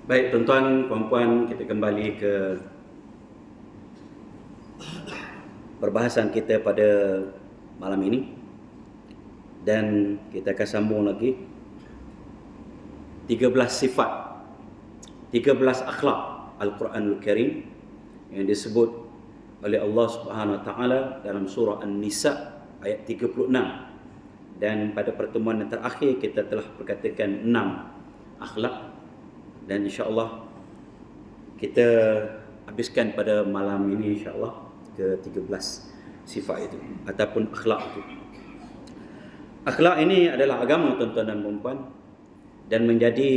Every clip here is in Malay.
Baik tuan-tuan, puan-puan, kita kembali ke perbahasan kita pada malam ini. Dan kita akan sambung lagi 13 sifat, 13 akhlak Al-Quranul Karim yang disebut oleh Allah Subhanahu Wa Taala dalam surah An-Nisa ayat 36. Dan pada pertemuan yang terakhir kita telah perkatakan 6 akhlak, dan insya-Allah kita habiskan pada malam ini insya-Allah ke 13 sifat itu ataupun akhlak itu. Akhlak ini adalah agama tuan-tuan dan puan-puan, dan menjadi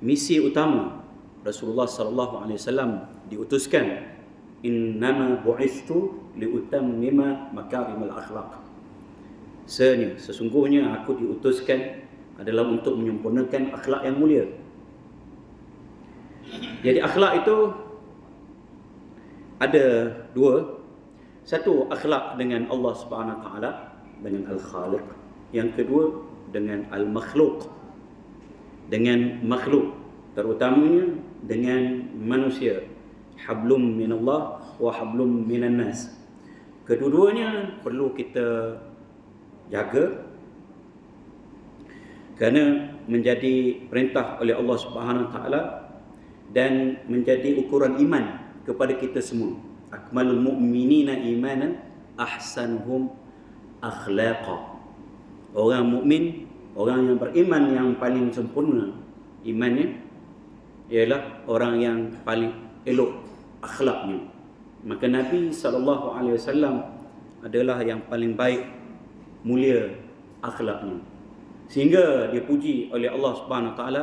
misi utama Rasulullah sallallahu alaihi wasallam diutuskan, innama bu'istu liutammima makarimal akhlak. Sesungguhnya aku diutuskan adalah untuk menyempurnakan akhlak yang mulia. Jadi akhlak itu ada dua. Satu, akhlak dengan Allah Subhanahu Wa Taala, dengan Al-Khaliq. Yang kedua, dengan Al-Makhluk, dengan makhluk, terutamanya dengan manusia. Hablum minallah wa hablum minan nas. Kedua-duanya perlu kita jaga, kerana menjadi perintah oleh Allah Subhanahu Wa Taala dan menjadi ukuran iman kepada kita semua. Akmalul mu'minina imanan ahsanuhum akhlaqa. Orang mukmin, orang yang beriman yang paling sempurna imannya ialah orang yang paling elok akhlaknya. Maka Nabi SAW adalah yang paling baik, mulia akhlaknya, sehingga dipuji oleh Allah Subhanahu Wa Taala,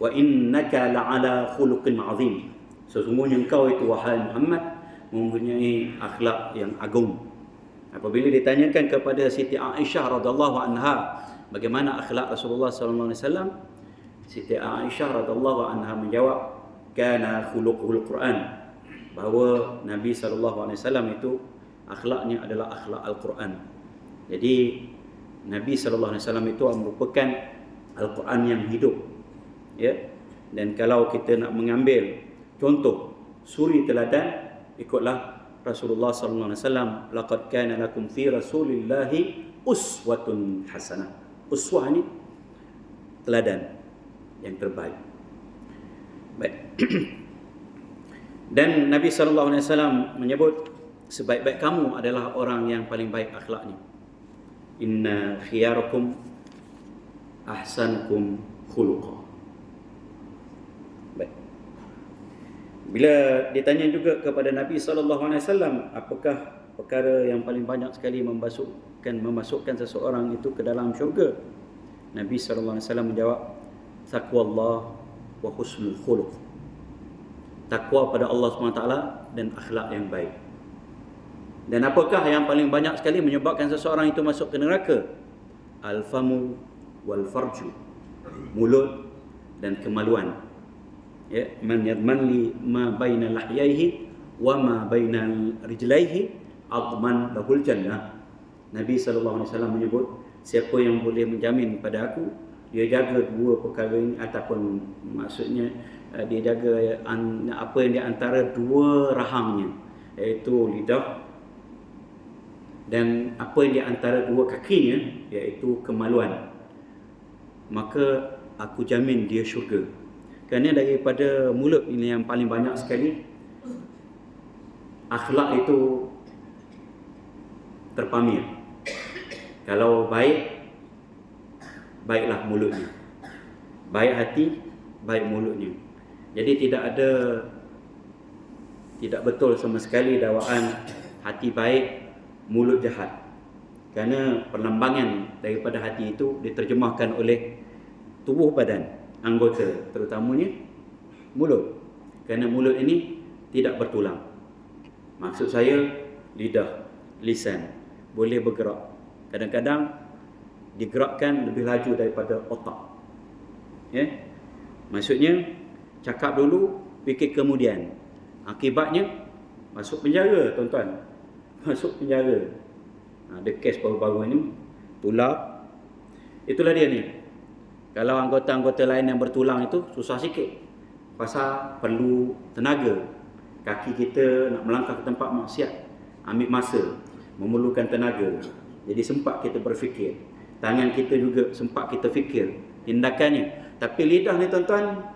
wa innaka la'ala khuluqin azim. Sesungguhnya engkau itu wahai Muhammad mempunyai akhlak yang agung. Apabila ditanyakan kepada Siti Aisyah radhiyallahu anha bagaimana akhlak Rasulullah sallallahu alaihi wasallam, Siti Aisyah radhiyallahu anha menjawab, kana khuluqul Quran, bahawa Nabi sallallahu alaihi wasallam itu akhlaknya adalah akhlak Al-Quran. Jadi Nabi sallallahu alaihi wasallam itu merupakan Al-Quran yang hidup, ya. Dan kalau kita nak mengambil contoh suri teladan, ikutlah Rasulullah sallallahu alaihi wasallam, laqad kana lakum fi rasulillahi uswatun hasanah. Uswah ni teladan yang terbaik. Baik. Dan Nabi sallallahu alaihi wasallam menyebut sebaik-baik kamu adalah orang yang paling baik akhlaknya. Inna khiyarakum ahsanukum khuluqa. Bila ditanya juga kepada Nabi SAW, apakah perkara yang paling banyak sekali memasukkan seseorang itu ke dalam syurga, Nabi SAW menjawab, taqwallah wa husnul khuluq. Takwa pada Allah SWT dan akhlak yang baik. Dan apakah yang paling banyak sekali menyebabkan seseorang itu masuk ke neraka? Al-famu wal farju, mulut dan kemaluan. Ya, man yadman li ma baina lahyaihi wa ma baina rijlaihi adman lahul jannah. Nabi sallallahu alaihi wasallam menyebut, siapa yang boleh menjamin pada aku dia jaga dua perkara ini, ataupun maksudnya dia jaga apa yang di antara dua rahangnya, iaitu lidah, dan apa yang di antara dua kakinya, iaitu kemaluan, maka aku jamin dia syurga. Kerana daripada mulut ini yang paling banyak sekali akhlak itu terpamir. Kalau baik, baiklah mulutnya. Baik hati, baik mulutnya. Jadi tidak betul sama sekali dakwaan hati baik, mulut jahat. Kerana perlembangan daripada hati itu diterjemahkan oleh tubuh badan, anggota, terutamanya mulut. Kerana mulut ini tidak bertulang. Maksud saya, lidah, lisan boleh bergerak. Kadang-kadang digerakkan lebih laju daripada otak. Ya? Maksudnya, cakap dulu, fikir kemudian. Akibatnya masuk penjara, tuan-tuan. Masuk penjara. Ada kes baru-baru ini, tular. Itulah dia ni. Kalau anggota-anggota lain yang bertulang itu susah sikit. Pasal perlu tenaga. Kaki kita nak melangkah ke tempat maksiat, ambil masa, memerlukan tenaga. Jadi sempat kita berfikir. Tangan kita juga sempat kita fikir tindakannya. Tapi lidah ni tuan-tuan,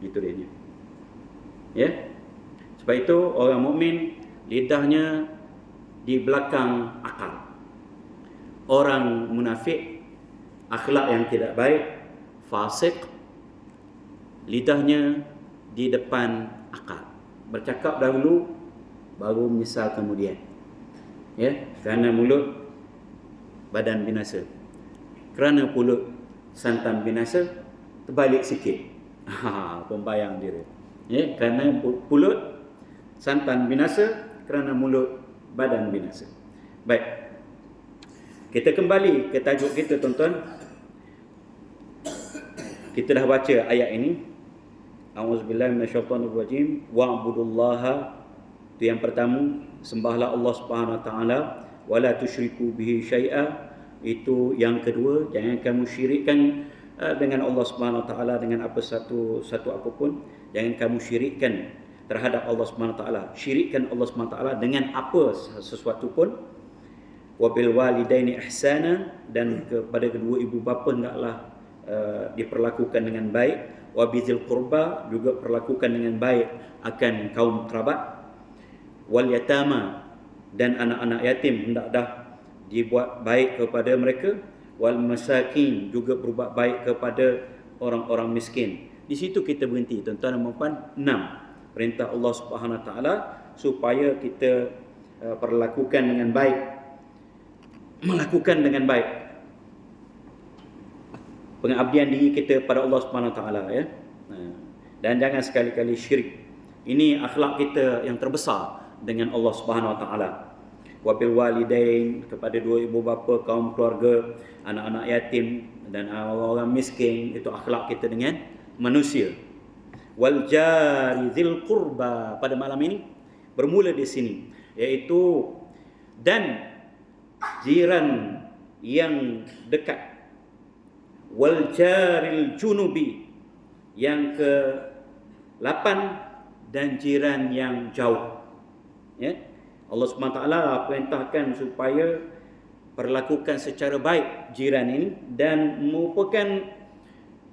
itu dia. Ya. Sebab itu orang mukmin lidahnya di belakang akal. Orang munafik, akhlak yang tidak baik, fasik, lidahnya di depan akal. Bercakap dahulu, baru menyesal kemudian. Ya, kerana mulut badan binasa. Kerana mulut santan binasa, terbalik sikit. Pembayang dia. Ya, kerana mulut santan binasa, kerana mulut badan binasa. Baik. Kita kembali ke tajuk kita, tuan-tuan. Kita dah baca ayat ini. A'udzubillahi minasyaitonirrajim. Wa'budullaha. Itu yang pertama, sembahlah Allah Subhanahu wa taala, wala tusyriku bihi syai'a. Itu yang kedua, jangan kamu syirikkan dengan Allah Subhanahu wa taala dengan apa satu apapun. Jangan kamu syirikkan terhadap Allah Subhanahu wa taala. Syirikkan Allah Subhanahu wa taala dengan apa sesuatu pun. Wabil walidaini ihsana, dan kepada kedua ibu bapa hendaklah diperlakukan dengan baik. Wabizil qurba, juga perlakukan dengan baik akan kaum kerabat. Wal yatama, dan anak-anak yatim hendak dah dibuat baik kepada mereka. Wal masakin, juga berbuat baik kepada orang-orang miskin. Di situ kita berhenti, tuan-tuan dan puan-puan. 6 perintah Allah Subhanahu wa taala supaya kita perlakukan dengan baik, melakukan dengan baik pengabdian diri kita pada Allah Subhanahu wa taala, ya. Dan jangan sekali-kali syirik. Ini akhlak kita yang terbesar dengan Allah Subhanahu wa taala. Wabil walidain, kepada dua ibu bapa, kaum keluarga, anak-anak yatim dan orang miskin. Itu akhlak kita dengan manusia. Wal jari dzil qurba, pada malam ini bermula di sini, iaitu dan jiran yang dekat. Wal jaril junubi, yang ke-8, dan jiran yang jauh. Ya. Allah SWT perintahkan supaya perlakukan secara baik jiran ini, dan merupakan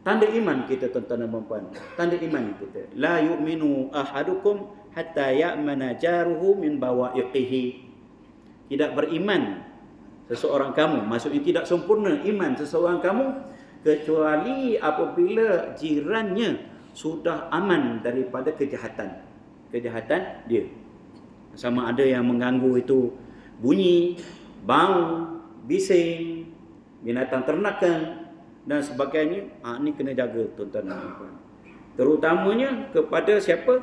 tanda iman kita, tuan-tuan dan puan-puan. Tanda iman kita. La yu'minu ahadukum hatta ya'mana jaruhu min bawa'iqihi. Tidak beriman seseorang kamu, maksudnya tidak sempurna iman seseorang kamu kecuali apabila jirannya sudah aman daripada kejahatan dia. Sama ada yang mengganggu itu bunyi, bau, bising, binatang ternakan dan sebagainya. Ini kena jaga, tuan-tuan dan puan-puan. Terutamanya kepada siapa?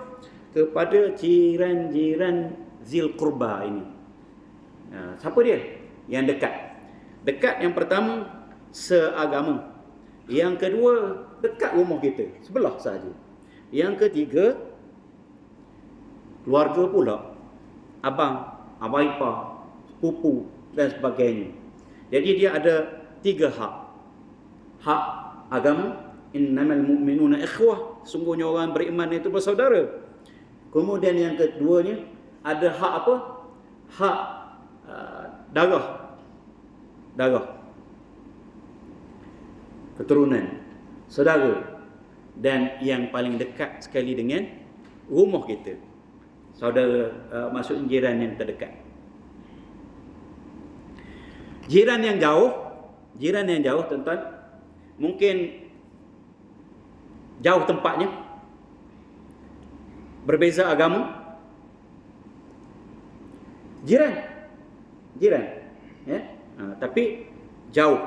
Kepada jiran-jiran zil qurba ini. Siapa dia? Yang dekat. Dekat yang pertama, seagama. Yang kedua, dekat rumah kita, sebelah saja. Yang ketiga, keluarga pula. Abang, abang ipar, sepupu dan sebagainya. Jadi dia ada 3 hak. Hak agama, innamal mu'minuna ikhwah, sungguhnya orang beriman itu bersaudara. Kemudian yang keduanya, ada hak apa? Hak darah, keturunan, saudara, dan yang paling dekat sekali dengan rumah kita, saudara, maksudnya jiran yang terdekat. Jiran yang jauh, tuan-tuan, mungkin jauh tempatnya, berbeza agama, jiran, ya. Tapi jauh.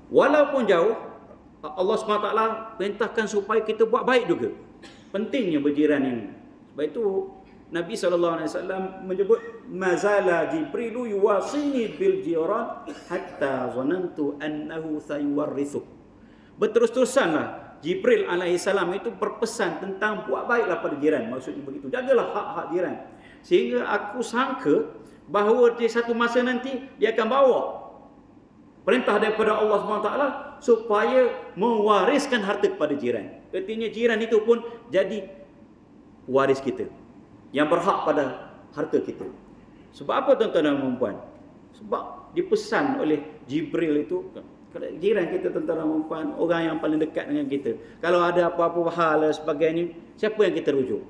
Walaupun jauh, Allah SWT perintahkan supaya kita buat baik juga. Pentingnya berjiran ini. Sebab itu Nabi SAW menyebut, mazala Jibrilu yuwasini bil jiran hatta zanantu annahu sayuwarrithu. Berterus-terusanlah Jibril alaihissalam itu berpesan tentang buat baiklah pada jiran. Maksudnya begitu, jagalah hak-hak jiran, sehingga aku sangka bahawa di satu masa nanti dia akan bawa Perintah daripada Allah SWT supaya mewariskan harta kepada jiran. Artinya jiran itu pun jadi waris kita, yang berhak pada harta kita. Sebab apa tuan-tuan dan puan? Sebab dipesan oleh Jibril itu, kalau jiran kita tuan-tuan dan puan, orang yang paling dekat dengan kita, kalau ada apa-apa hal dan sebagainya, siapa yang kita rujuk?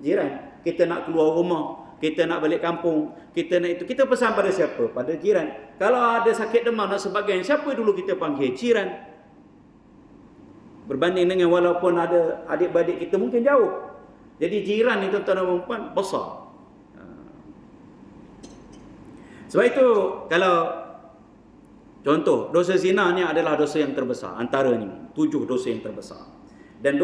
Jiran. Kita nak keluar rumah, kita nak balik kampung, kita nak itu, kita pesan pada siapa? Pada jiran. Kalau ada sakit demam dan sebagainya, siapa dulu kita panggil? Jiran. Berbanding dengan walaupun ada adik-beradik kita mungkin jauh. Jadi jiran ni tuan-tuan dan puan besar. Sebab itu kalau contoh, dosa zina ni adalah dosa yang terbesar antaranya 7 dosa yang terbesar. Dan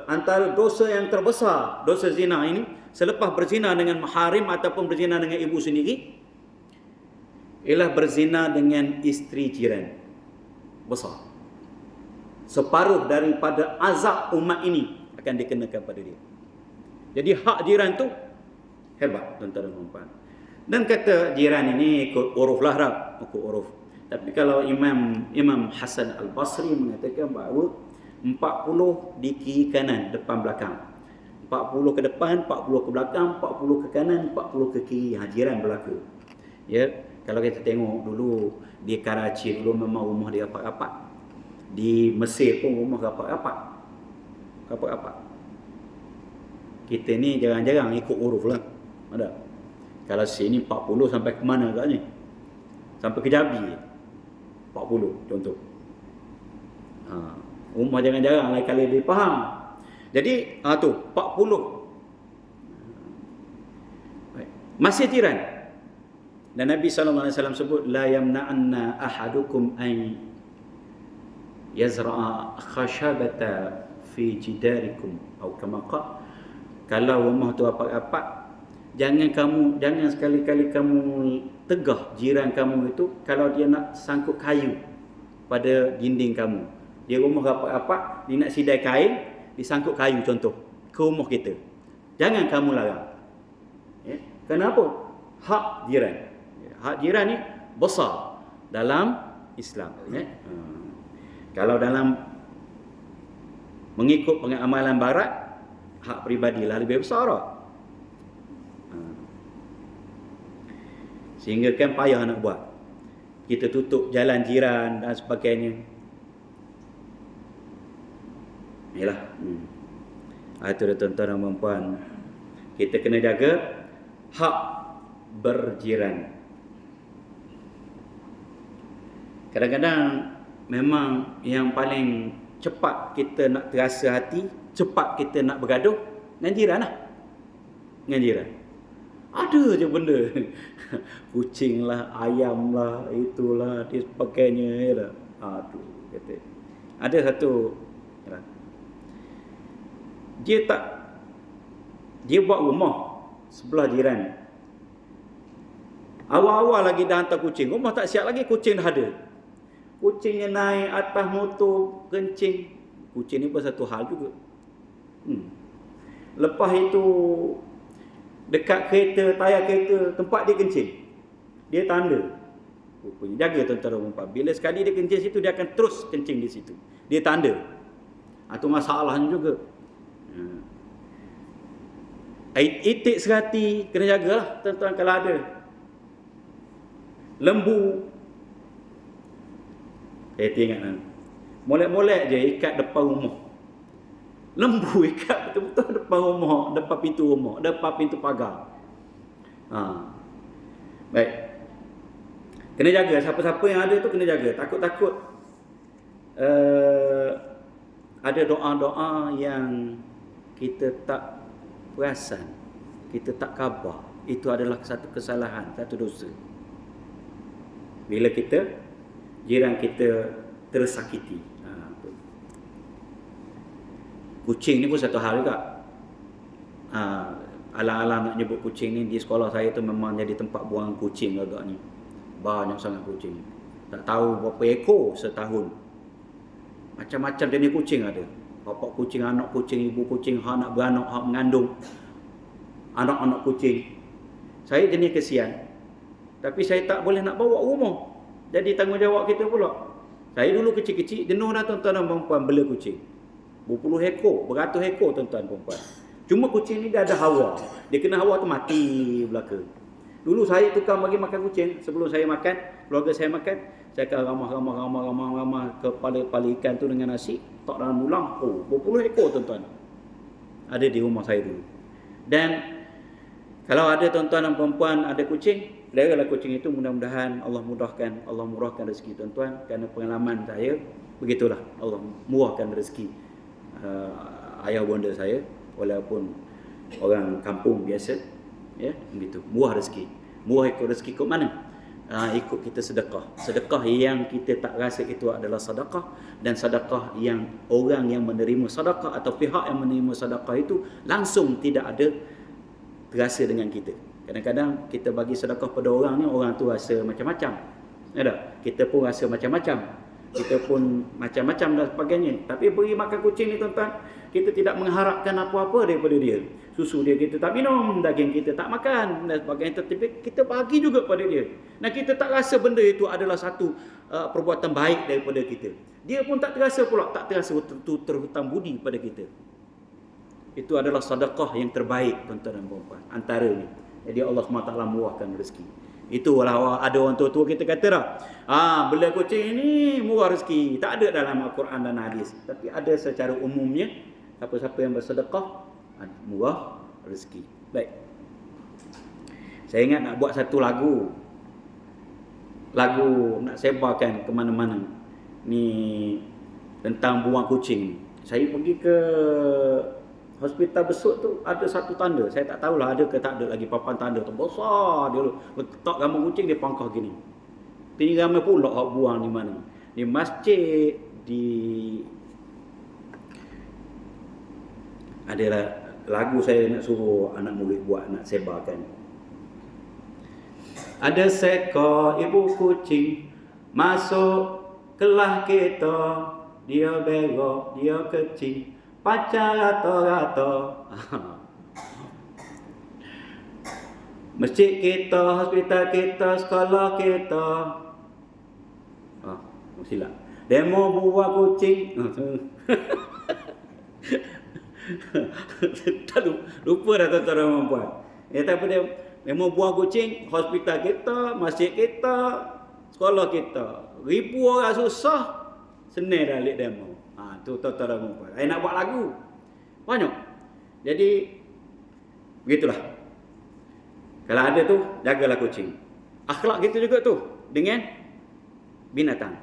antara dosa yang terbesar, dosa zina ini, selepas berzina dengan maharim ataupun berzina dengan ibu sendiri, ialah berzina dengan isteri jiran. Besar. Separuh daripada azab umat ini akan dikenakan pada dia. Jadi hak jiran tu hebat, tuan-tuan dan puan. Dan kata jiran ini ikut uruf lah, ikut uruf. Tapi kalau Imam Hasan Al-Basri mengatakan bahawa 40 di kiri kanan, depan belakang. 40 ke depan, 40 ke belakang, 40 ke kanan, 40 ke kiri. Jiran berlaku. Ya, kalau kita tengok dulu di Karachi dulu memang rumah dia rapat-rapat. Di Mesir pun rumah rapat-rapat. Rapat-rapat. Kita ni jarang-jarang ikut uruf lah. Ada. Kalau sini 40 sampai ke mana agaknya? Sampai ke Jabi. 40 contoh. Rumah jarang-jarang lain kali dia faham. Jadi tu 40. Baik. Masih jiran. Dan Nabi SAW sebut la yamna'anna ahadukum an yazra'a khashabata fi jidarikum atau kama qala. Kalau rumah tu rapat-rapat, jangan sekali-kali kamu tegah jiran kamu itu kalau dia nak sangkut kayu pada dinding kamu. Dia rumah rapat-rapat, dia nak sidai kain, disangkut kayu contoh ke rumah kita. Jangan kamu larang. Ya? Kenapa? Hak jiran. Hak jiran ni besar dalam Islam. Ya? Kalau dalam mengikut pengamalan barat, hak peribadilah lebih besar lah. Sehingga kan payah nak buat. Kita tutup jalan jiran dan sebagainya. Yalah. Itu dah tuan-tuan dan puan. Kita kena jaga hak berjiran. Kadang-kadang memang yang paling cepat kita nak terasa hati, cepat kita nak bergaduh dengan jiran lah. Dengan jiran. Ada je benda. Kucing lah, ayam lah, itulah, dia sebagainya. Yalah. Aduh, kata. Ada satu, yalah. Dia buat rumah sebelah jiran. Awal-awal lagi dah hantar kucing, rumah tak siap lagi, kucing dah ada. Kucingnya naik atas motor, kencing. Kucing ni pun satu hal juga. Lepas itu dekat kereta, tayar kereta, tempat dia kencing, dia tanda. Rupanya jaga tuan-tuan dan puan. Bila sekali dia kencing situ, dia akan terus kencing di situ. Dia tanda. Itu masalahnya juga. Itik serati kena jagalah tuan-tuan kalau ada. Lembu. Ingat kan. Molek-molek je ikat depan rumah. Lembu ikat betul-betul depan rumah, depan pintu rumah, depan pintu pagar. Baik. Kena jaga, siapa-siapa yang ada tu kena jaga. Takut-takut ada doa-doa yang kita tak perasan, kita tak khabar. Itu adalah satu kesalahan, satu dosa. Bila jiran kita tersakiti. Kucing ni pun satu hal juga. Alang-alang nak nyebut kucing ni, di sekolah saya tu memang jadi tempat buang kucing agaknya. Banyak sangat kucing. Tak tahu berapa ekor setahun. Macam-macam jenis kucing ada. Bapak kucing, anak kucing, ibu kucing, hak nak beranak, hak mengandung. Anak-anak kucing. Saya jenis kesian. Tapi saya tak boleh nak bawa rumah. Jadi tanggungjawab kita pula. Saya dulu kecil-kecil jenuh dah tuan-tuan dan puan bela kucing. Berpuluh ekor, beratus ekor tuan-tuan dan puan. Cuma kucing ni dia ada hawa. Dia kena hawa tu mati belaka. Dulu saya tukang bagi makan kucing. Sebelum saya makan, keluarga saya makan, saya akan ramah kepala ikan tu dengan nasi, tak dalam mulang. Oh, berpuluh ekor tuan-tuan. Ada di rumah saya dulu. Dan kalau ada tuan-tuan dan puan ada kucing, peliharalah kucing itu, mudah-mudahan Allah murahkan rezeki tuan-tuan. Kerana pengalaman saya begitulah, Allah murahkan rezeki ayah bonda saya, walaupun orang kampung biasa, ya, begitu. Murah rezeki. Murah ikut rezeki ikut mana? Ikut kita sedekah. Sedekah yang kita tak rasa itu adalah sedekah, dan sedekah yang orang yang menerima sedekah atau pihak yang menerima sedekah itu langsung tidak ada terasa dengan kita. Kadang-kadang kita bagi sedekah pada orang ni, orang tu rasa macam-macam. Ada, kita pun rasa macam-macam. Kita pun macam-macam dan sebagainya. Tapi beri makan kucing ni tuan-tuan, kita tidak mengharapkan apa-apa daripada dia. Susu dia kita tak minum, daging kita tak makan dan sebagainya. Tetapi kita bagi juga pada dia. Dan kita tak rasa benda itu adalah satu perbuatan baik daripada kita. Dia pun tak terasa pula, tak terasa terhutang budi pada kita. Itu adalah sedekah yang terbaik tuan-tuan dan puan-puan. Antaranya. Jadi Allah SWT murahkan rezeki. Itulah ada orang tua-tua kita kata dah, bela kucing ni murah rezeki. Tak ada dalam Al-Quran dan hadis, tapi ada secara umumnya, siapa-siapa yang bersedekah murah rezeki. Baik. Saya ingat nak buat satu lagu nak sebarkan ke mana-mana ni tentang buang kucing. Saya pergi ke hospital besut tu, ada satu tanda. Saya tak tahulah ada ke tak ada lagi papan tanda tu. Besar dia letak gambar kucing, dia pangkah gini. Ini ramai pula hak buang di mana? Di masjid, di ada lagu saya nak suruh anak murid buat, nak sebarkan. Ada seekor ibu kucing masuk kelas kita, dia berok, dia kecil, pacar rata-rata. Masjid kita, hospital kita, sekolah kita. Silap. Demo buah kucing. Lupa dah tuan-tuan dan puan. Tapi dia demo buah kucing, hospital kita, masjid kita, sekolah kita. Ribu orang susah, senang dah alik demo. Tu tuan-tuan dan puan. Saya nak buat lagu. Banyak. Jadi begitulah. Kalau ada tu, jagalah kucing. Akhlak kita juga tu dengan binatang.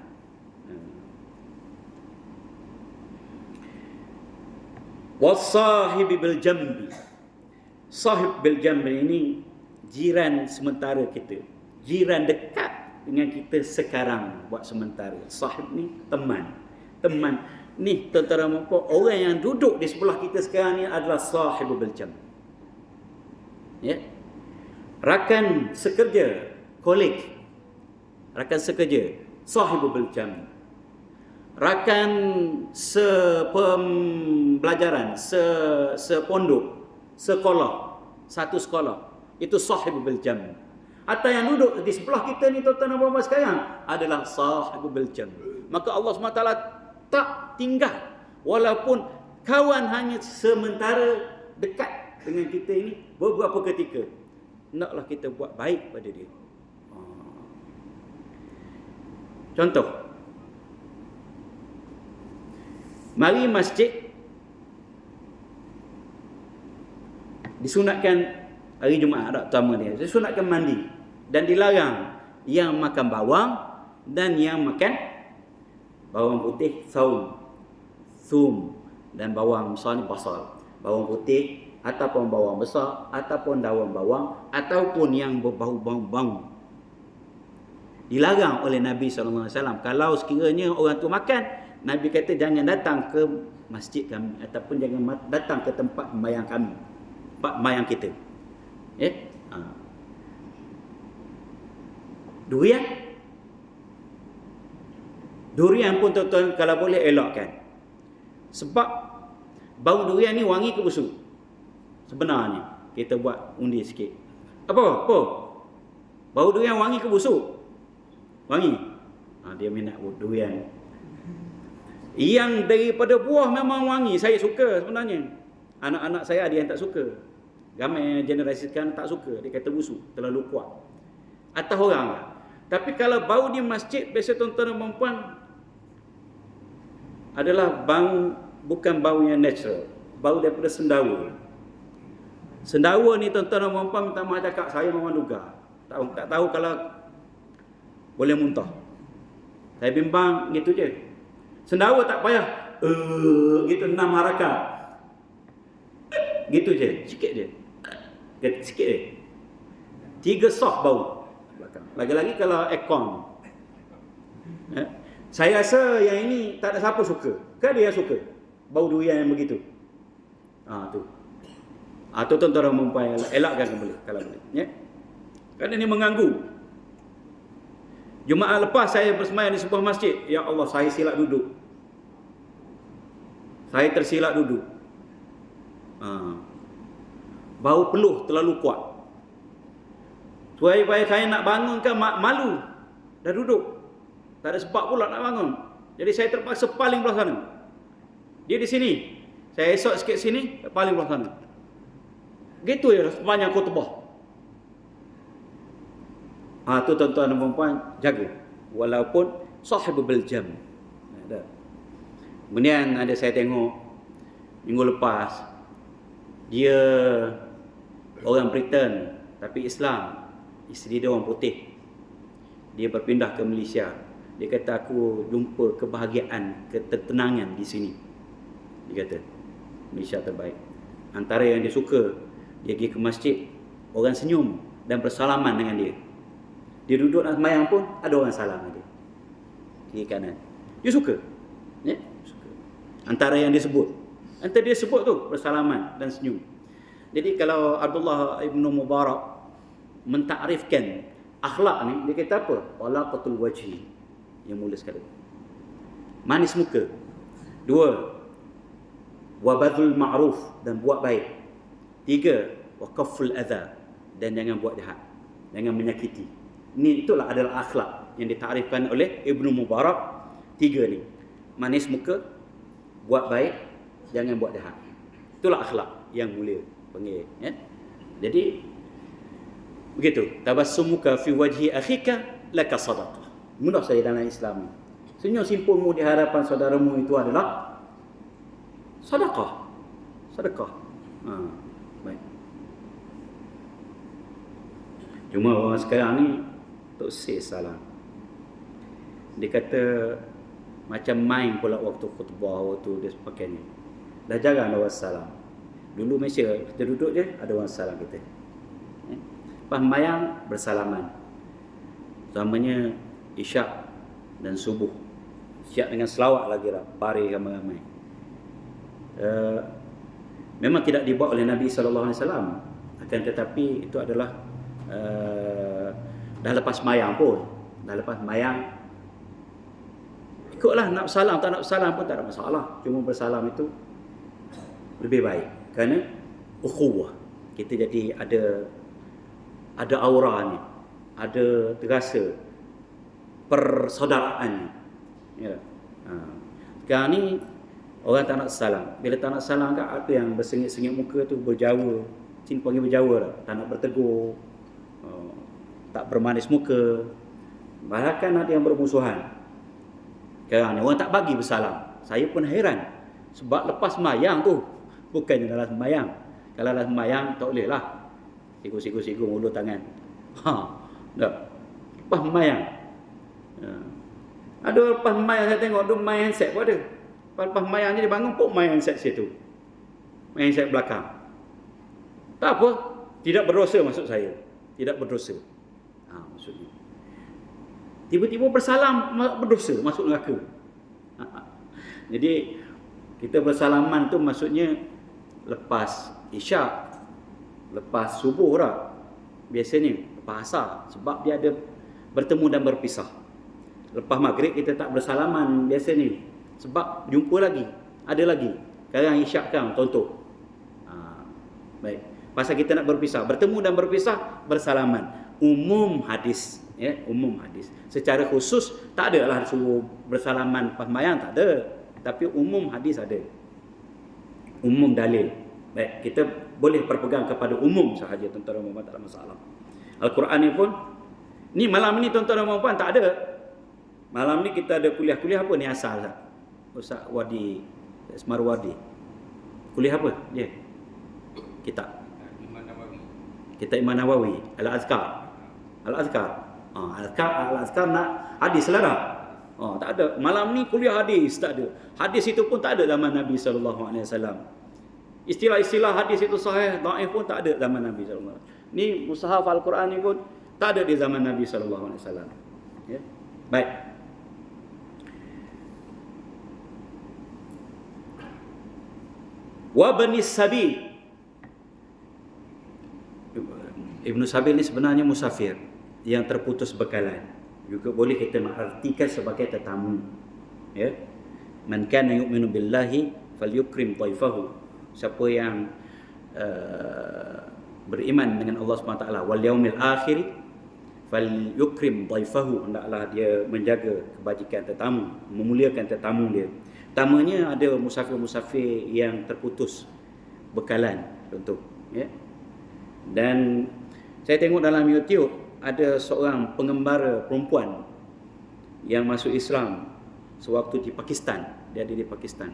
Wasahibi bil jambi. Sahib bil jambi ini jiran sementara kita. Jiran dekat dengan kita sekarang buat sementara. Sahib ni teman. Teman ni tuan-tuan dan puan, orang yang duduk di sebelah kita sekarang ni adalah sahibul bil jambi. Ya. Rakan sekerja, kolik. Rakan sekerja, sahibul bil jambi. Rakan sepembelajaran, sepondok, sekolah, satu sekolah, itu sahibul bil jambi. Atau yang duduk di sebelah kita ni tuan-tuan dan puan sekarang adalah sahibul bil jambi. Maka Allah SWT tak tinggal, walaupun kawan hanya sementara dekat dengan kita ini beberapa ketika, naklah kita buat baik pada dia. Contoh, mari masjid disunatkan hari Jumaat tak utama dia. Disunatkan mandi dan dilarang yang makan bawang dan yang makan bawang putih, thum dan bawang besar ni basal. Bawang putih ataupun bawang besar ataupun daun bawang ataupun yang berbau bau-bau. Dilarang oleh Nabi SAW. Kalau sekiranya orang tu makan, Nabi kata jangan datang ke masjid kami ataupun jangan datang ke tempat sembahyang kami, tempat sembahyang kita. Durian pun tuan-tuan kalau boleh elakkan. Sebab bau durian ni wangi ke busuk? Sebenarnya kita buat undi sikit. Apa? Bau durian wangi ke busuk? Wangi. Dia minat durian. Yang daripada buah memang wangi, saya suka sebenarnya. Anak-anak saya ada yang tak suka. Ramai generasi sekarang tak suka. Dia kata busuk, terlalu kuat. Atas orang lah. Tapi kalau bau di masjid, biasa tuan-tuan dan puan adalah bau, bukan bau yang natural. Bau daripada sendawa. Sendawa ni tuan-tuan dan puan minta maaf cakap, saya memang duga. Tak tahu kalau boleh muntah. Saya bimbang gitu je. Sendawa tak payah gitu 6 harakat. Gitu je, sikit je. Sikit je. 3 soft bau belakang. Lagi-lagi kalau aircon. Saya rasa yang ini tak ada siapa suka. Kan ada yang suka bau durian yang begitu. Tu. Tu tuan-tuan dan puan elakkan kembali kalau boleh, ya. Kerana ini mengganggu. Jumaat lepas saya bersemayam di sebuah masjid. Ya Allah, saya silap duduk. Saya tersilap duduk. Bau peluh terlalu kuat. Supaya saya nak bangun kan malu. Dah duduk. Tak ada sebab pula nak bangun. Jadi saya terpaksa paling belah sana. Dia di sini. Saya esok sikit sini, paling belah sana. Gitu ya sepanjang khutbah. Tu tuan-tuan dan puan jaga. Walaupun sahibul jam. Kemudian ada saya tengok minggu lepas, dia orang Britain tapi Islam, isteri dia orang putih. Dia berpindah ke Malaysia. Dia kata, aku jumpa kebahagiaan, ketenangan di sini. Dia kata Malaysia terbaik. Antara yang dia suka, dia pergi ke masjid, orang senyum dan bersalaman dengan dia. Dia duduk nak sembahyang pun ada orang salam dia. Kiri kanan. Dia suka. Ya, suka. Antara yang dia sebut. Antara dia sebut tu bersalaman dan senyum. Jadi kalau Abdullah Ibn Mubarak mentakrifkan akhlak ni, dia kata apa? Talaqatul wajhi. Yang mula sekali. Manis muka. 2. Wa badhul ma'ruf, dan buat baik. 3. Wa qafful adha, dan jangan buat jahat. Jangan menyakiti. Itulah adalah akhlak yang ditakrifkan oleh Ibnu Mubarak. 3 ni. Manis muka, buat baik, jangan buat jahat. Itulah akhlak yang mulia panggil, ya. Jadi begitu. Tabassumuka fi wajhi akhika laka sadaqah. Mudah saja dalam Islam. Senyum simpulmu di hadapan saudaramu itu adalah sedekah. Sedekah. Baik. Cuma orang sekarang ni Tok Sis salah. Dia kata macam main pula waktu khutbah, waktu dia pakainya. Dah jarang ada orang salam. Dulu Malaysia kita duduk je ada orang salam kita. Lepas mayang bersalaman. Utamanya isyak dan subuh. Isyak dengan selawat lagi lah, baris ramai-ramai. Memang tidak dibuat oleh Nabi SAW, akan tetapi itu adalah dah lepas mayang pun, ikutlah, nak salam tak nak salam pun tak ada masalah. Cuma bersalam itu lebih baik kerana ukhuwah. Kita jadi ada aura ni, ada terasa persaudaraan. Ya. Sekarang ni orang tak nak salam. Bila tak nak salam kan, apa yang bersengit-sengit muka tu, berjawa. Sini panggil berjawa lah. Tak nak bertegur, tak bermanis muka. Bahkan ada yang bermusuhan. Sekarang ni orang tak bagi bersalam. Saya pun heran. Sebab lepas mayang tu, bukannya dalam sembahyang. Kalau dalam sembahyang tak boleh lah. Siku-siku ulur tangan. Tak. Lepas mayang. Ada lepas mayang saya tengok, ada main handset pun ada. Lepas mayang je dia bangun pun main handset situ. Main handset belakang. Tak apa. Tidak berdosa maksud saya. Tidak berdosa. Maksudnya. Tiba-tiba bersalam berdosa, masuk neraka. Jadi kita bersalaman tu maksudnya lepas isyak, lepas subuh lah. Biasanya lepas asar, sebab dia ada bertemu dan berpisah. Lepas maghrib kita tak bersalaman biasanya, sebab jumpa lagi, ada lagi. Sekarang isyak kan tonton. Baik. Pasal kita nak berpisah, bertemu dan berpisah, bersalaman. Umum hadis Ya, umum hadis. Secara khusus tak ada lah suruh bersalaman pas sembahyang, tak ada. Tapi umum hadis ada. Umum dalil. Baik, kita boleh berpegang kepada umum sahaja, tuan-tuan dan puan-puan, tak ada masalah. Al-Quran ni pun, ni malam ni tuan-tuan dan puan-puan tak ada. Malam ni kita ada kuliah apa ni asal Ustaz Wadi Ismarwadi. Kuliah apa dia? Kitab Imam Nawawi, Al-Azkar. Al-Azkar nak hadis lah dah. Tak ada. Malam ni kuliah hadis tak ada. Hadis itu pun tak ada zaman Nabi sallallahu alaihi wasallam. Istilah-istilah hadis itu sahih, dhaif pun tak ada zaman Nabi sallallahu alaihi wasallam. Ni mushaf Al-Quran ni pun tak ada di zaman Nabi sallallahu alaihi wasallam. Ya. Baik. Wa bani sabil. Ibnu Sabil ni sebenarnya musafir yang terputus bekalan. Juga boleh kita mengartikan sebagai tetamu. Ya. Man kana yu'minu billahi falyukrim dhaifahu. Siapa yang beriman dengan Allah SWT wal yaumil akhir falyukrim dhaifahu, hendaklah dia menjaga kebajikan tetamu, memuliakan tetamu dia. Pertamanya ada musafir-musafir yang terputus bekalan, contoh, ya. Dan saya tengok dalam YouTube ada seorang pengembara perempuan yang masuk Islam sewaktu di Pakistan. Dia ada di Pakistan.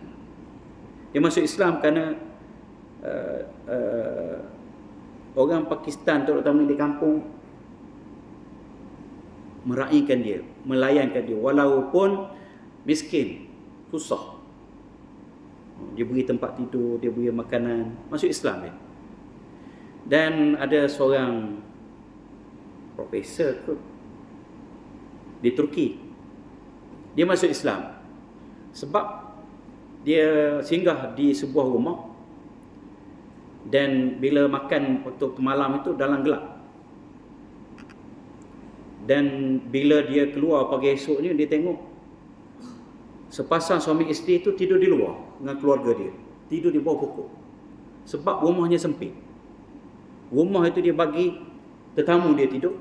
Dia masuk Islam kerana orang Pakistan, terutama di kampung, meraihkan dia, melayankan dia walaupun miskin, susah. Dia beri tempat tidur, dia beri makanan, masuk Islam dia. Dan ada seorang profesor di Turki, dia masuk Islam sebab dia singgah di sebuah rumah, dan bila makan waktu malam itu dalam gelap. Dan bila dia keluar pagi esoknya, dia tengok sepasang suami isteri itu tidur di luar dengan keluarga dia, tidur di bawah pokok, sebab rumahnya sempit. Rumah itu dia bagi tetamu dia tidur,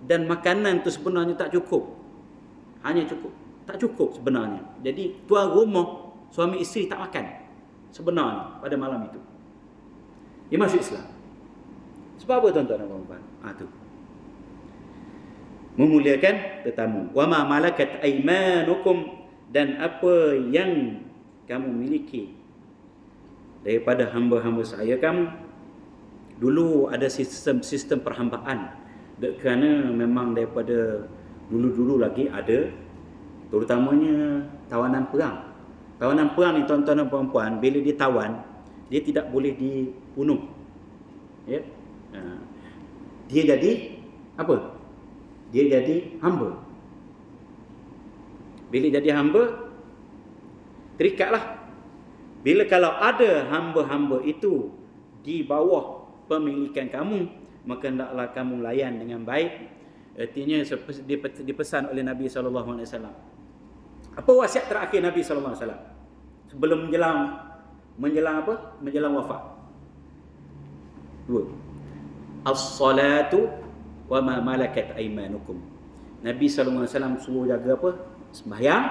dan makanan tu sebenarnya tak cukup. Hanya cukup, tak cukup sebenarnya. Jadi tuan rumah, suami isteri tak makan sebenarnya pada malam itu. Dia masuk Islam. Sebab apa tuan-tuan dan puan-puan? Tu. Memuliakan tetamu. Wa ma malakat aymanukum, dan apa yang kamu miliki daripada hamba-hamba saya kamu. Dulu ada sistem perhambaan, kerana memang daripada dulu-dulu lagi ada, terutamanya tawanan perang. Tawanan perang ni tuan-tuan dan puan-puan, bila ditawan, dia tidak boleh dibunuh. Ya. Dia jadi apa? Dia jadi hamba. Bila jadi hamba, terikatlah. Bila kalau ada hamba-hamba itu di bawah pemilikan kamu, maka hendaklah kamu layan dengan baik. Artinya dipesan oleh Nabi SAW. Apa wasiat terakhir Nabi SAW sebelum menjelang apa? Menjelang wafat? 2. As-salatu wa ma malakat aymanukum. Nabi SAW suruh jaga apa? Sembahyang,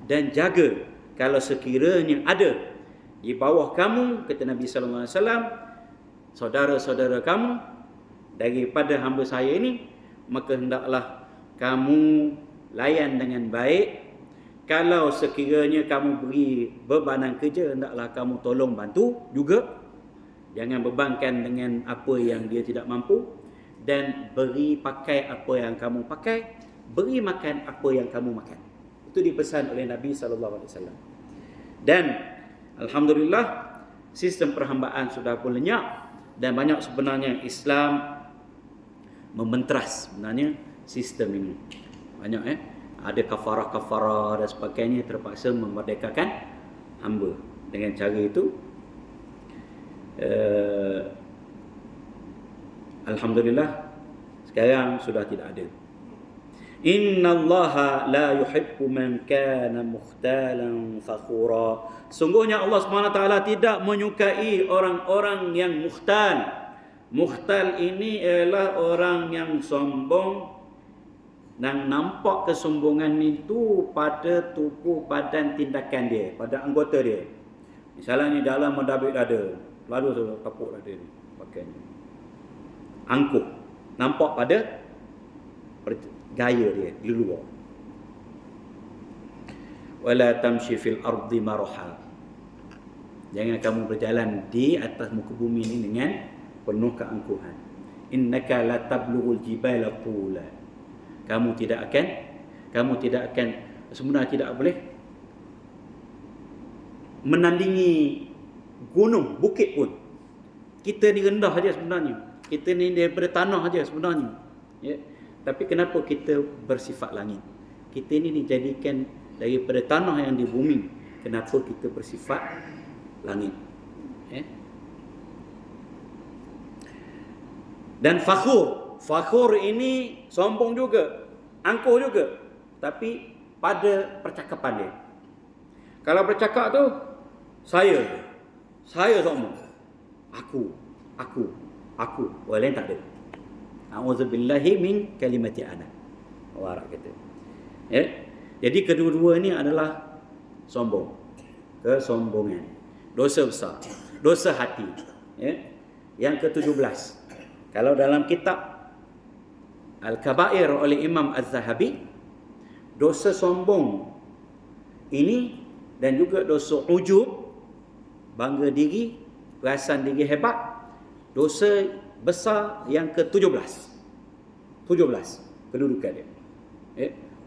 dan jaga kalau sekiranya ada di bawah kamu, kata Nabi SAW, saudara-saudara kamu daripada hamba saya ini, maka hendaklah kamu layan dengan baik. Kalau sekiranya kamu beri bebanan kerja, hendaklah kamu tolong bantu juga. Jangan bebankan dengan apa yang dia tidak mampu, dan beri pakai apa yang kamu pakai, beri makan apa yang kamu makan. Itu dipesan oleh Nabi SAW. Dan alhamdulillah, sistem perhambaan sudah pun lenyap. Dan banyak sebenarnya Islam mementeras sebenarnya sistem ini. Banyak ada kafarah-kafarah dan sebagainya, terpaksa memerdekakan hamba. Dengan cara itu alhamdulillah sekarang sudah tidak ada. Innallaha la yuhibbu man kana mukhtalan fakhura. Sungguhnya Allah SWT tidak menyukai orang-orang yang mukhtal. Mukhtal ini ialah orang yang sombong Dan nampak kesombongan itu pada tubuh badan tindakan dia, pada anggota dia. Misalnya ni dalam mendabik dada, lalu tu tepuk dada ni pakainya. Angkuh, nampak pada gaya dia di luar. Wala tamshi fil ardi marha. Jangan kamu berjalan di atas muka bumi ini dengan penuh keangkuhan. Innaka la tablughul jibala tula. Kamu tidak akan sebenarnya tidak boleh menandingi gunung, bukit pun. Kita ni rendah saja sebenarnya. Kita ni daripada tanah saja sebenarnya. Ya. Tapi kenapa kita bersifat langit? Kita ni dijadikan daripada tanah yang di bumi. Kenapa kita bersifat langit? Ya. Dan fakhur ini sombong juga, angkuh juga, tapi pada percakapan dia. Kalau bercakap tu saya sombong. Aku. Lain tak ada. A'udzubillahi min kalimati ana. Warak kata. Ya. Jadi kedua-dua ni adalah sombong. Kesombongan. Dosa besar. Dosa hati. Ya. Yang ke-17. Kalau dalam kitab Al-Kabair oleh Imam Az-Zahabi, dosa sombong ini dan juga dosa ujub, bangga diri, perasan diri hebat, dosa besar yang ke-17. 17 kedudukan dia.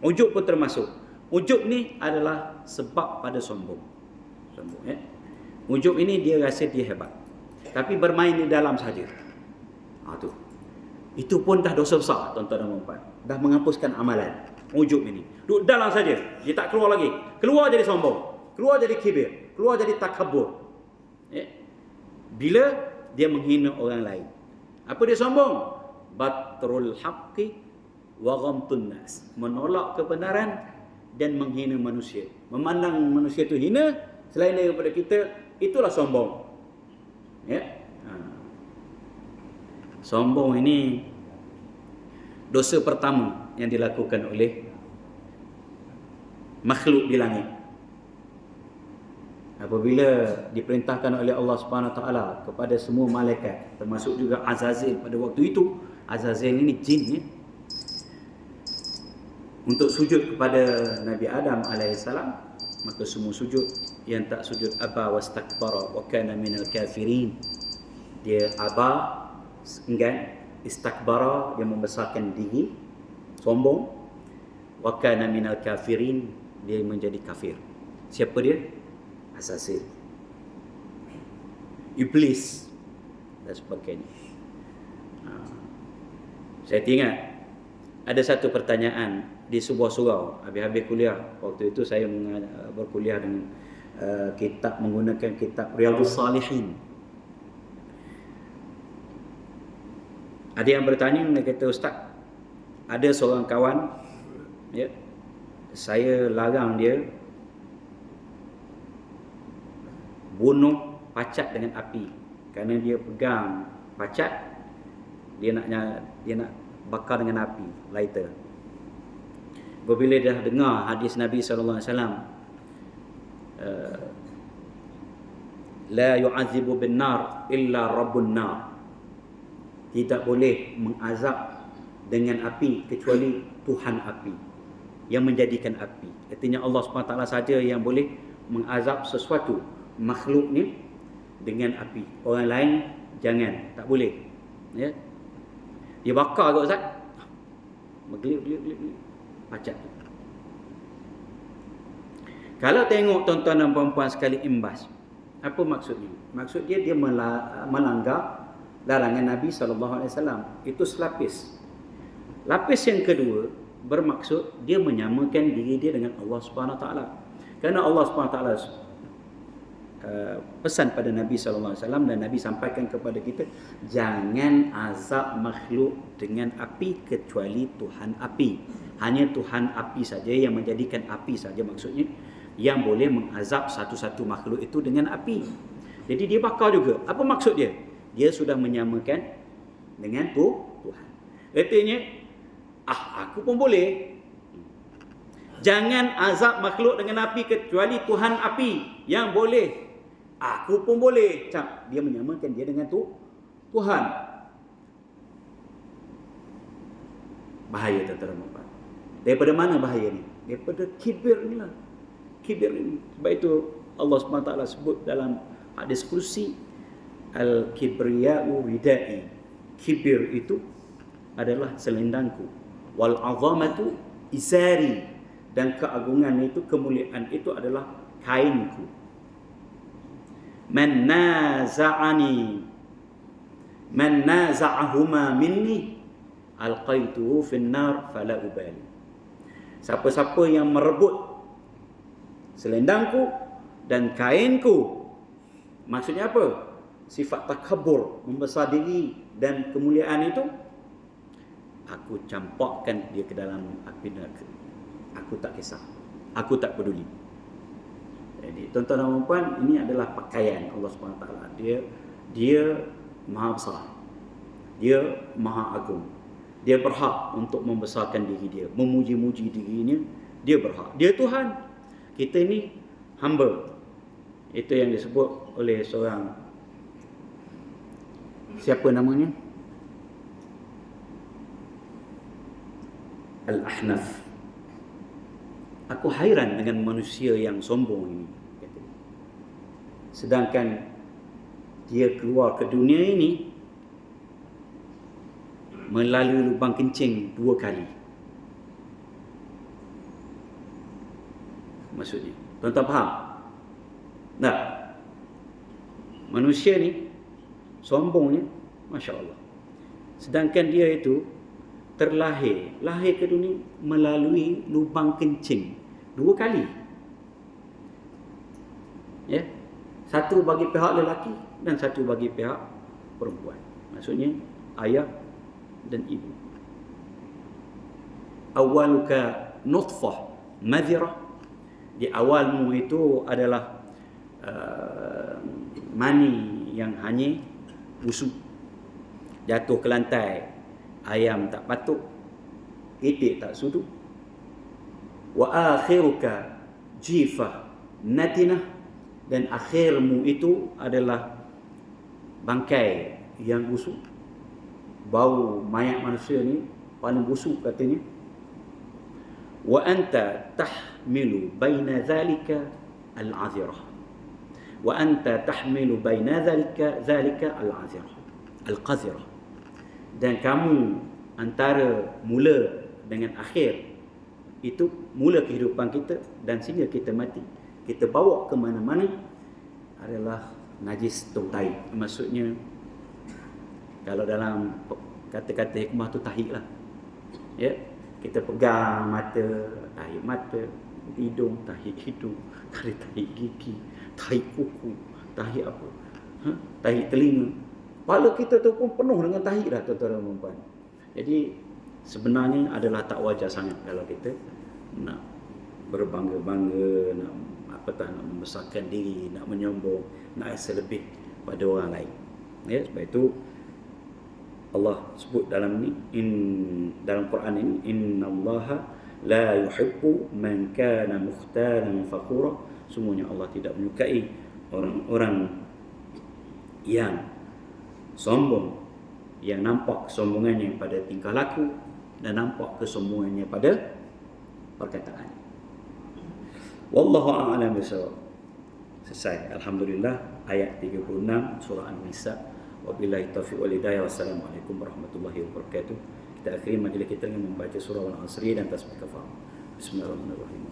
Ujub pun termasuk. Ujub ni adalah sebab pada sombong. Ujub ini dia rasa dia hebat, tapi bermain di dalam saja. Tu. Itu pun dah dosa besar, tuan-tuan dan puan-puan. Dah menghapuskan amalan. Ujub ini. Duduk dalam saja. Dia tak keluar lagi. Keluar jadi sombong. Keluar jadi kibir. Keluar jadi takabur. Bila dia menghina orang lain. Apa dia sombong? Batrul haqqi wa ghamtun nas. Menolak kebenaran dan menghina manusia. Memandang manusia itu hina selain daripada kita, itulah sombong. Ya. Sombong ini dosa pertama yang dilakukan oleh makhluk di langit. Apabila diperintahkan oleh Allah Subhanahu Wa Taala kepada semua malaikat, termasuk juga Azazil pada waktu itu. Azazil ini jin ya, untuk sujud kepada Nabi Adam alaihissalam, maka semua sujud. Yang tak sujud aba wastakbara wa kana minal kafirin. Dia aba, enggan, istakbara, dia membesarkan diri, sombong, wa kana minal kafirin, dia menjadi kafir. Siapa dia? Azazil, iblis dan sebagainya. Saya ingat ada satu pertanyaan di sebuah surau habis-habis kuliah. Waktu itu saya berkuliah dengan kitab, menggunakan kitab Riyadhus Salihin. Ada yang bertanya, dia kata, Ustaz, ada seorang kawan, ya, saya larang dia bunuh pacat dengan api. Kerana dia pegang pacat, dia nak bakar dengan api, lighter. Apabila dah dengar hadis Nabi sallallahu alaihi wasallam, la yu'adzibu bin nar illa rabbun nar. Tidak boleh mengazab dengan api kecuali Tuhan api, yang menjadikan api. Artinya Allah SWT saja yang boleh mengazab sesuatu makhluk ni dengan api. Orang lain jangan, tak boleh. Ya. Dia bakar ke Ustaz? Bergelip pacat tu. Kalau tengok tuan-tuan dan puan-puan sekali imbas, apa maksudnya? Maksud dia melanggar larangan Nabi SAW. Itu selapis. Lapis yang kedua bermaksud dia menyamakan diri dia dengan Allah SWT. Kerana Allah SWT pesan pada Nabi SAW dan Nabi sampaikan kepada kita, jangan azab makhluk dengan api kecuali Tuhan api. Hanya Tuhan api saja yang menjadikan api saja, maksudnya yang boleh mengazab satu-satu makhluk itu dengan api. Jadi dia bakar juga. Apa maksud dia? Dia sudah menyamakan dengan Tuhan. Artinya Aku pun boleh. Jangan azab makhluk dengan api kecuali Tuhan api yang boleh. Aku pun boleh. Dia menyamakan dia dengan Tuhan. Bahaya tuan-tuan. Daripada mana bahaya ni? Daripada kibir ni lah. Kibir ni. Sebab itu Allah SWT sebut dalam hadis kursi, al-kibriya'u ridai. Kibir itu adalah selendangku. Wal azamatu isari. Dan keagungan itu, kemuliaan itu adalah kainku. Man naza'ahuma minni alqaituhu finnar fala ubali. Siapa-siapa yang merebut selendangku dan kainku, maksudnya apa? Sifat takabur, membesar diri dan kemuliaan itu, aku campakkan dia ke dalam api neraka. Aku tak kisah. Aku tak peduli. Jadi tuan-tuan dan puan, ini adalah pakaian Allah SWT. Dia maha besar. Dia maha agung. Dia berhak untuk membesarkan diri dia, memuji-muji dirinya. Dia berhak. Dia Tuhan. Kita ini hamba. Itu yang disebut oleh seorang, siapa namanya? Al-Ahnaf. Aku hairan dengan manusia yang sombong ini. Sedangkan dia keluar ke dunia ini melalui lubang kencing 2 kali. Maksudnya, tuan-tuan faham? Tak? Manusia ni sombongnya, Masya Allah. Sedangkan dia itu lahir ke dunia melalui lubang kencing 2 kali. Ya. Satu bagi pihak lelaki dan satu bagi pihak perempuan. Maksudnya ayah dan ibu. Awaluka nutfah madhirah. Di awalmu itu adalah mani yang hanyir, busuk, jatuh ke lantai, ayam tak patuk, itik tak sudut. Wa akhiruka jifah natinah, dan akhirmu itu adalah bangkai yang busuk. Bau mayat manusia ni paling busuk katanya. Wa anta tahmilu baina dhalika al-azirah. Wa anta tahmilu baina dhalika al-azirah, al-qazirah. Dan kamu antara mula dengan akhir itu, mula kehidupan kita dan sehingga kita mati, kita bawa ke mana-mana adalah najis tungtai. Maksudnya kalau dalam kata-kata hikmah tu tahi lah. Ya, kita pegang mata, tahi mata, hidung, tahi hidung, tahi gigi, tahi kuku, tahi apa? Tahi telinga. Kepala kita tu pun penuh dengan tahi dah, tuan-tuan dan puan. Jadi sebenarnya adalah tak wajar sangat kalau kita nak berbangga-bangga, nak nak membesarkan diri, nak menyombong, nak rasa lebih pada orang lain. Ya, sebab itu Allah sebut dalam ni, dalam Quran ini, innallaha la yuhibbu man kana mukhtalan fakhura. Semuanya Allah tidak menyukai orang-orang yang sombong, yang nampak kesombongannya pada tingkah laku dan nampak kesombongannya pada perkataan. Wallahu a'lam bishawab. Selesai. Alhamdulillah, ayat 36 surah An-Nisa. Wabillahi taufiq wal hidayah. Wassalamualaikum warahmatullahi wabarakatuh. Kita akhiri majlis kita dengan membaca surah Al-Asri dan tasbih kafar. Bismillahirrahmanirrahim.